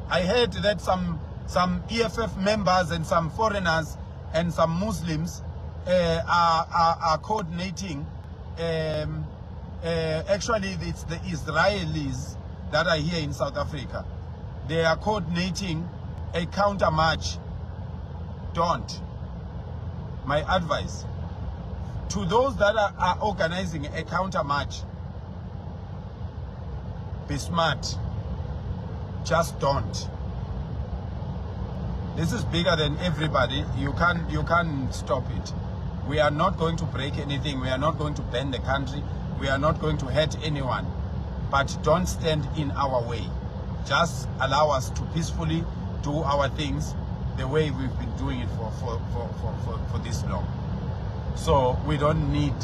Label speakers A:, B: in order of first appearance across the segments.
A: I heard that some EFF members and some foreigners and some Muslims are coordinating. Actually, it's the Israelis that are here in South Africa. They are coordinating a counter march. Don't. My advice to those that are organizing a counter march, be smart. Just don't. This is bigger than everybody. You can't stop it. We are not going to break anything. We are not going to ban the country. We are not going to hurt anyone. But don't stand in our way. Just allow us to peacefully do our things the way we've been doing it for this long. So we don't need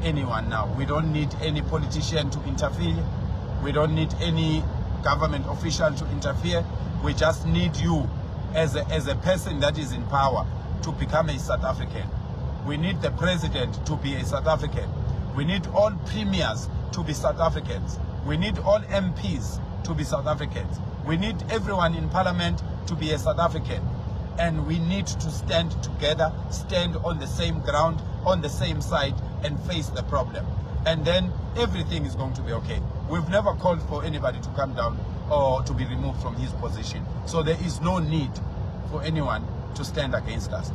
A: anyone now. We don't need any politician to interfere. We don't need any government official to interfere. We just need you as a person that is in power to become a South African. We need the president to be a South African. We need all premiers to be South Africans. We need all MPs to be South Africans. We need everyone in parliament to be a South African. And we need to stand together, stand on the same ground, on the same side, and face the problem. And then everything is going to be okay. We've never called for anybody to come down or to be removed from his position. So there is no need for anyone to stand against us.